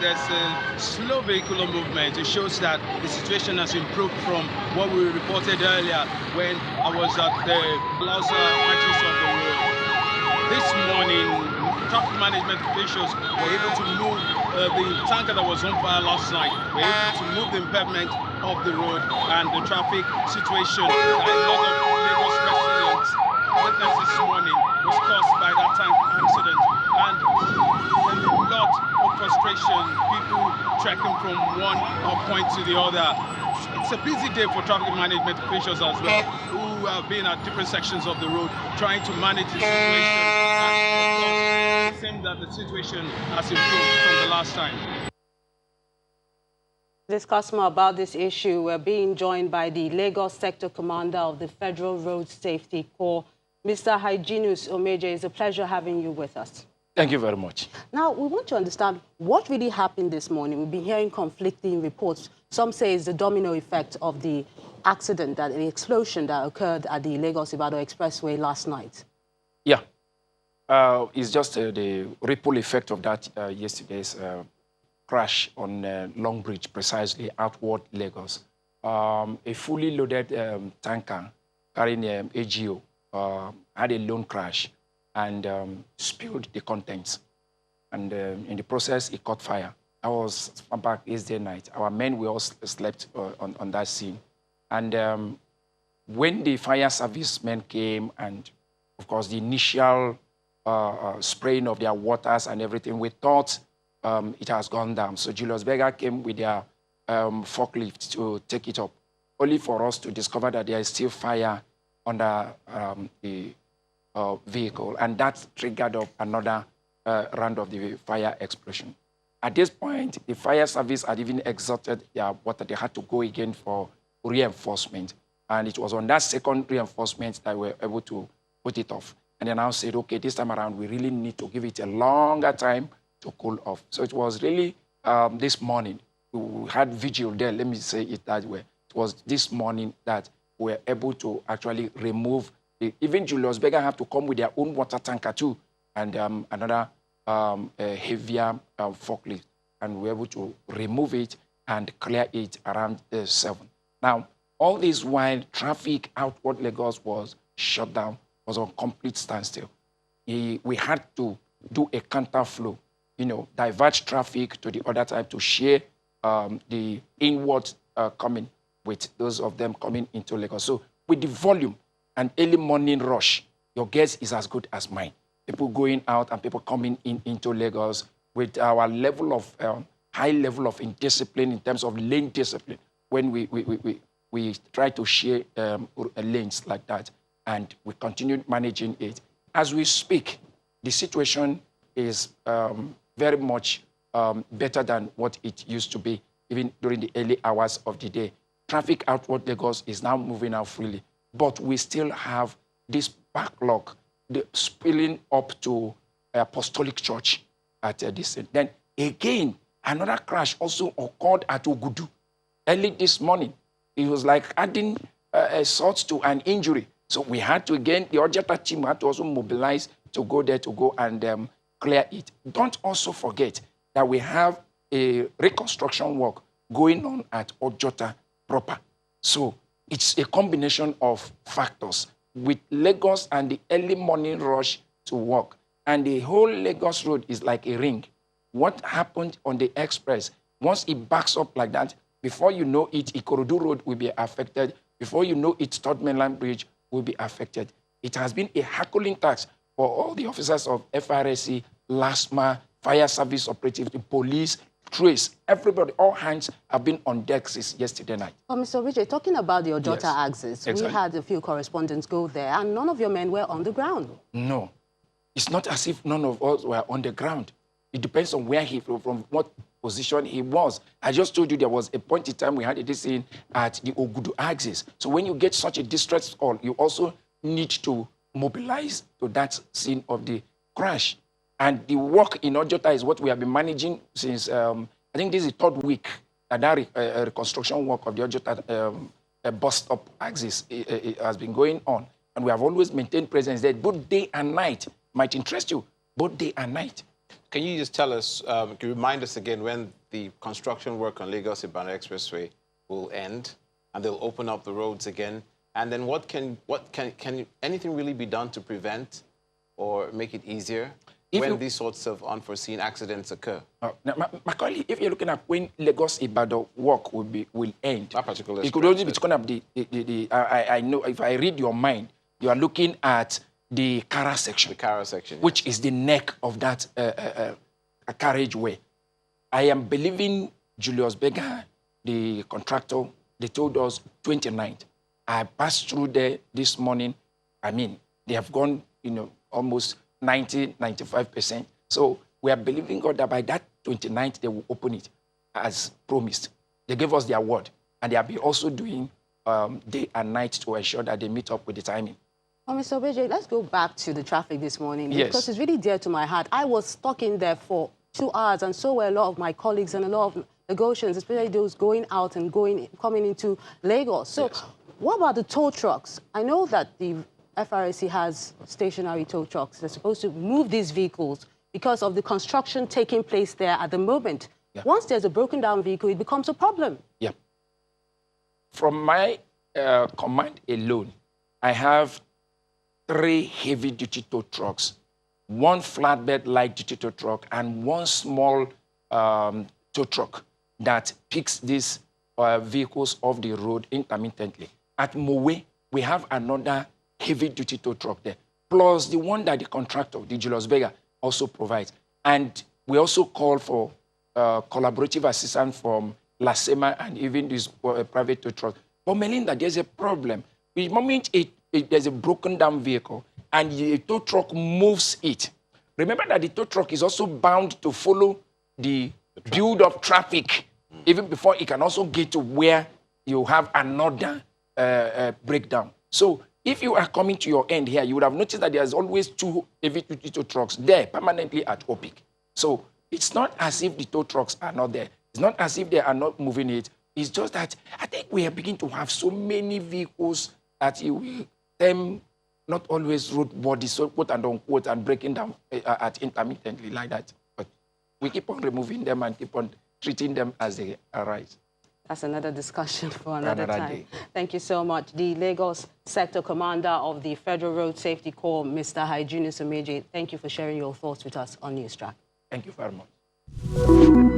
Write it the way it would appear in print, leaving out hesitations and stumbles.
there's a slow vehicular movement. It shows that the situation has improved from what we reported earlier when I was at the Plaza axis of the road. This morning, traffic management officials were able to move the tanker that was on fire last night. Were able to move the impediment of the road and the traffic situation that a lot of Lagos residents witnessed this morning was caused by that tank accident. And a lot of frustration, people trekking from one point to the other. It's a busy day for traffic management officials as well, who have been at different sections of the road trying to manage the situation. And of course, it seems that the situation has improved from the last time. Discuss more about this issue, we're being joined by the Lagos Sector Commander of the Federal Road Safety Corps, Mr. Hyginus Omeje. It's a pleasure having you with us. Thank you very much. Now, we want to understand what really happened this morning. We've been hearing conflicting reports. Some say it's the domino effect of the accident, the explosion that occurred at the Lagos-Ibadan Expressway last night. Yeah. It's just the ripple effect of that yesterday's crash on Long Bridge, precisely outward Lagos. A fully loaded tanker carrying AGO had a lone crash and spilled the contents. And in the process, it caught fire. I was back yesterday night. Our men, we all slept on that scene. And when the fire service men came and, of course, the initial spraying of their waters and everything, we thought it has gone down. So Julius Berger came with their forklift to take it up, only for us to discover that there is still fire under the vehicle, and that triggered up another round of the fire explosion. At this point, the fire service had even exhausted their water. They had to go again for reinforcement, and it was on that second reinforcement that we were able to put it off. And then I said, okay, this time around, we really need to give it a longer time to cool off. So it was really this morning. We had vigil there, let me say it that way. It was this morning that we were able to actually remove even Julius Berger have to come with their own water tanker too, and another heavier forklift, and we're able to remove it and clear it around 7. Now, all this while traffic outward Lagos was shut down, was on complete standstill. We had to do a counter flow, divert traffic to the other side to share the inward coming with those of them coming into Lagos. So with the volume and early morning rush, your guess is as good as mine. People going out and people coming into Lagos with our level of high level of indiscipline in terms of lane discipline when we try to share lanes like that, and we continued managing it. As we speak, the situation is very much better than what it used to be, even during the early hours of the day. Traffic outward Lagos is now moving out freely, but we still have this backlog, the spilling up to Apostolic Church at this. Then again, another crash also occurred at Ogudu early this morning. It was like adding salt to an injury. So we had to, again, the Ojata team had to also mobilize to go there to go and clear it. Don't also forget that we have a reconstruction work going on at Ojota proper. So it's a combination of factors with Lagos and the early morning rush to work. And the whole Lagos road is like a ring. What happened on the express, once it backs up like that, before you know it, Ikorodu Road will be affected. Before you know it, Third Mainland Bridge will be affected. It has been a Herculean task for all the officers of FRSC, LASMA, fire service operatives, the police, Trace, everybody, all hands have been on deck since yesterday night. Oh, Mr. Richard, talking about the Ojota axis, exactly. We had a few correspondents go there, and none of your men were on the ground. No. It's not as if none of us were on the ground. It depends on where from what position he was. I just told you there was a point in time we had a scene at the Ogudu axis. So when you get such a distress call, you also need to mobilize to that scene of the crash. And the work in Ojota is what we have been managing since, I think this is the 3rd week that reconstruction work of the Ojota bus stop axis has been going on. And we have always maintained presence there, both day and night. Might interest you, both day and night. Can you just tell us, can you remind us again when the construction work on Lagos-Ibadan Expressway will end and they'll open up the roads again? And then can anything really be done to prevent or make it easier when these sorts of unforeseen accidents occur? Now, Macaulay, if you're looking at when Lagos-Ibadan work will end, that particular it could only be taken up I know if I read your mind, you are looking at the Kara section. The Kara section, yes. Which is the neck of that carriageway. I am believing Julius Berger, the contractor, they told us 29th. I passed through there this morning. I mean, they have gone, almost 90-95%. So we are believing God that by that 29th, they will open it as promised. They gave us their word, and they have been also doing day and night to ensure that they meet up with the timing. Oh, Mr. Obeje, let's go back to the traffic this morning. Yes. Because it's really dear to my heart. I was stuck in there for 2 hours, and so were a lot of my colleagues and a lot of Lagosians, especially those going out and coming into Lagos. So yes. What about the tow trucks? I know that the FRSC has stationary tow trucks. They're supposed to move these vehicles because of the construction taking place there at the moment. Yeah. Once there's a broken down vehicle, it becomes a problem. Yeah. From my command alone, I have 3 heavy-duty tow trucks, 1 flatbed light-duty tow truck, and 1 small tow truck that picks these vehicles off the road intermittently. At Mowe, we have another heavy-duty tow truck there, plus the one that the contractor, the Julius Berger, also provides. And we also call for collaborative assistance from Lasema and even this private tow truck. But Melinda, there's a problem. The moment there's a broken down vehicle and the tow truck moves it, remember that the tow truck is also bound to follow the build of traffic even before it can also get to where you have another breakdown. So if you are coming to your end here, you would have noticed that there's always 2 heavy-duty tow trucks there permanently at OPIC. So it's not as if the tow trucks are not there. It's not as if they are not moving it. It's just that I think we are beginning to have so many vehicles that you will them not always road bodies, so quote and unquote, and breaking down at intermittently like that. But we keep on removing them and keep on treating them as they arise. That's another discussion for another time. Day. Thank you so much. The Lagos Sector Commander of the Federal Road Safety Corps, Mr. Hyginus Omeje, thank you for sharing your thoughts with us on News Track. Thank you very much.